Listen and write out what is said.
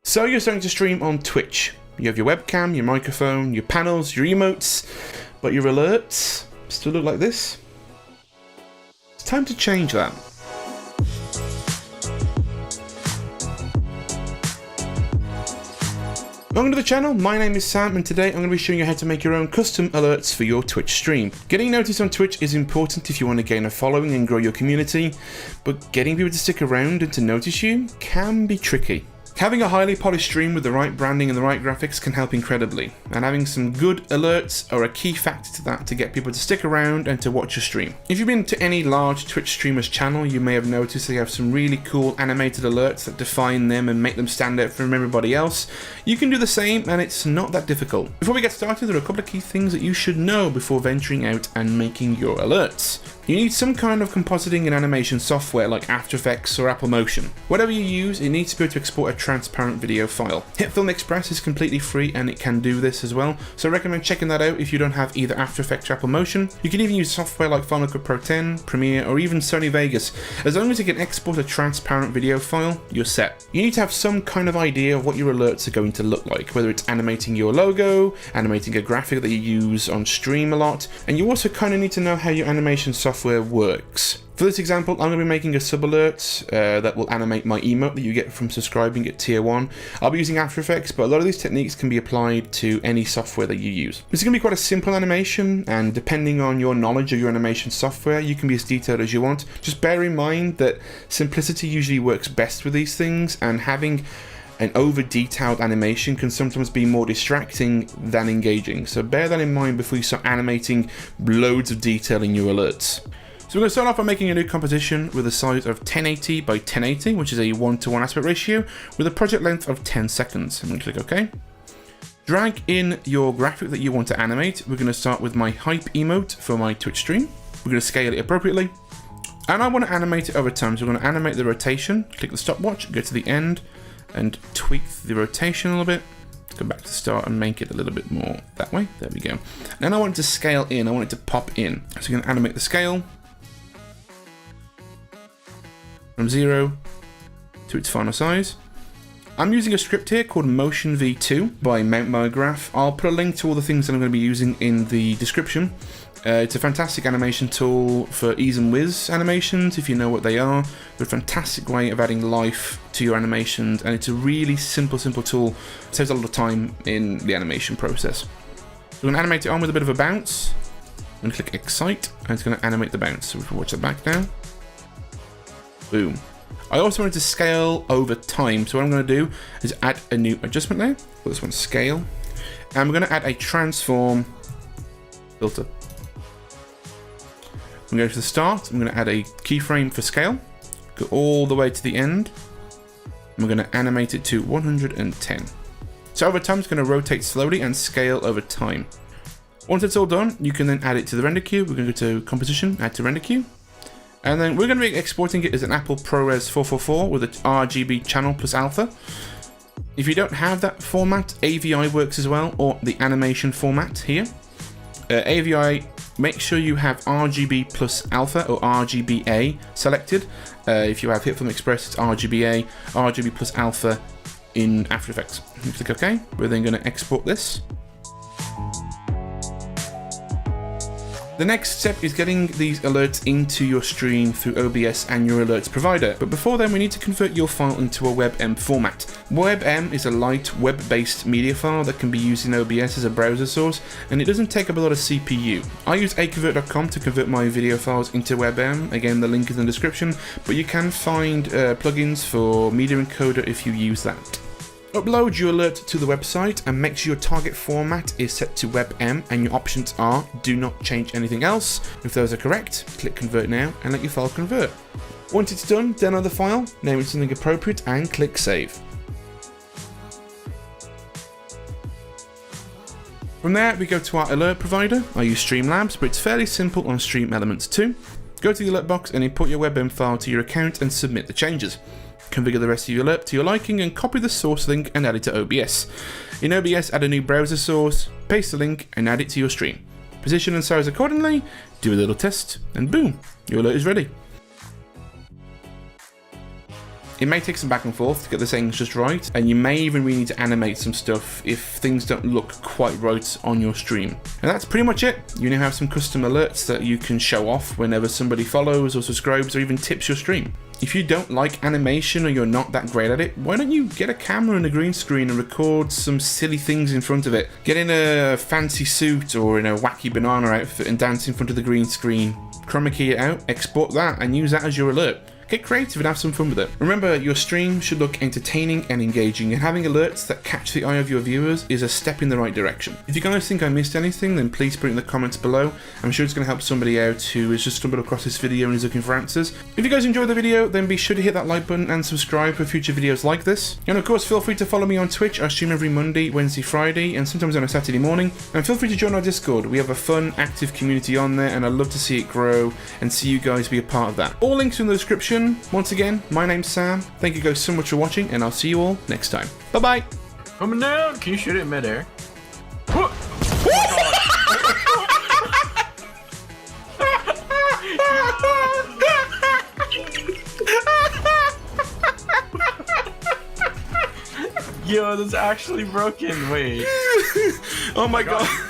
So you're starting to stream on Twitch. You have your webcam, your microphone, your panels, your emotes, but your alerts still look like this. It's time to change that. Welcome to the channel, my name is Sam and today I'm going to be showing you how to make your own custom alerts for your Twitch stream. Getting noticed on Twitch is important if you want to gain a following and grow your community, but getting people to stick around and to notice you can be tricky. Having a highly polished stream with the right branding and the right graphics can help incredibly, and having some good alerts are a key factor to that to get people to stick around and to watch your stream. If you've been to any large Twitch streamer's channel, you may have noticed they have some really cool animated alerts that define them and make them stand out from everybody else. You can do the same and it's not that difficult. Before we get started, there are a couple of key things that you should know before venturing out and making your alerts. You need some kind of compositing and animation software like After Effects or Apple Motion. Whatever you use, it needs to be able to export a transparent video file. HitFilm Express is completely free and it can do this as well, so I recommend checking that out if you don't have either After Effects or Apple Motion. You can even use software like Final Cut Pro 10, Premiere, or even Sony Vegas. As long as you can export a transparent video file, you're set. You need to have some kind of idea of what your alerts are going to look like, whether it's animating your logo, animating a graphic that you use on stream a lot, and you also kind of need to know how your animation software works. For this example, I'm going to be making a sub alert that will animate my emote that you get from subscribing at tier 1. I'll be using After Effects, but a lot of these techniques can be applied to any software that you use. This is going to be quite a simple animation, and depending on your knowledge of your animation software, you can be as detailed as you want. Just bear in mind that simplicity usually works best with these things, and having an over-detailed animation can sometimes be more distracting than engaging. So bear that in mind before you start animating loads of detail in your alerts. So we're going to start off by making a new composition with a size of 1080 by 1080, which is a 1:1 aspect ratio, with a project length of 10 seconds. I'm going to click OK. Drag in your graphic that you want to animate. We're going to start with my hype emote for my Twitch stream. We're going to scale it appropriately. And I want to animate it over time, so we're going to animate the rotation, click the stopwatch, go to the end, and tweak the rotation a little bit. Go back to the start and make it a little bit more that way. There we go. Then I want it to scale in, I want it to pop in. So we're going to animate the scale from 0 to its final size. I'm using a script here called Motion V2 by Mount My Graph. I'll put a link to all the things that I'm going to be using in the description. It's a fantastic animation tool for ease and whiz animations, if you know what they are. They're a fantastic way of adding life to your animations, and it's a really simple tool. It saves a lot of time in the animation process. So we're going to animate it on with a bit of a bounce. I'm going to click Excite, and it's going to animate the bounce. So we can watch that back now. Boom. I also wanted to scale over time, so what I'm going to do is add a new adjustment layer. Put this one scale, and we're going to add a transform filter. I'm going to go to the start, I'm going to add a keyframe for scale, go all the way to the end, and we're going to animate it to 110. So over time it's going to rotate slowly and scale over time. Once it's all done, you can then add it to the render queue. We're going to go to composition, add to render queue, and then we're going to be exporting it as an Apple ProRes 444 with an RGB channel plus alpha. If you don't have that format, AVI works as well, or the animation format here. AVI, make sure you have RGB plus alpha or RGBA selected. If you have HitFilm Express, it's RGBA, RGB plus alpha in After Effects. You click OK. We're then going to export this. The next step is getting these alerts into your stream through OBS and your alerts provider. But before then, we need to convert your file into a WebM format. WebM is a light web-based media file that can be used in OBS as a browser source, and it doesn't take up a lot of CPU. I use aconvert.com to convert my video files into WebM. Again, the link is in the description, but you can find plugins for Media Encoder if you use that. Upload your alert to the website and make sure your target format is set to WebM, and your options are do not change anything else. If those are correct, click convert now and let your file convert. Once it's done, download the file, name it something appropriate and click save. From there we go to our alert provider. I use Streamlabs, but it's fairly simple on Stream Elements too. Go to the alert box and import your WebM file to your account and submit the changes. Configure the rest of your alert to your liking and copy the source link and add it to OBS. In OBS, add a new browser source, paste the link and add it to your stream. Position and size accordingly, do a little test, and boom, your alert is ready. It may take some back and forth to get the settings just right, and you may even really need to animate some stuff if things don't look quite right on your stream. And that's pretty much it. You now have some custom alerts that you can show off whenever somebody follows or subscribes or even tips your stream. If you don't like animation or you're not that great at it, why don't you get a camera and a green screen and record some silly things in front of it? Get in a fancy suit or in a wacky banana outfit and dance in front of the green screen. Chroma key it out, export that, and use that as your alert. Get creative and have some fun with it. Remember, your stream should look entertaining and engaging, and having alerts that catch the eye of your viewers is a step in the right direction. If you guys think I missed anything, then please put it in the comments below. I'm sure it's going to help somebody out who has just stumbled across this video and is looking for answers. If you guys enjoyed the video, then be sure to hit that like button and subscribe for future videos like this. And of course, feel free to follow me on Twitch. I stream every Monday, Wednesday, Friday, and sometimes on a Saturday morning. And feel free to join our Discord. We have a fun, active community on there, and I'd love to see it grow and see you guys be a part of that. All links in the description. Once again, my name's Sam. Thank you guys so much for watching, and I'll see you all next time. Bye-bye. Coming down. Can you shoot it in midair? Yo, that's actually broken. Wait. Oh my god.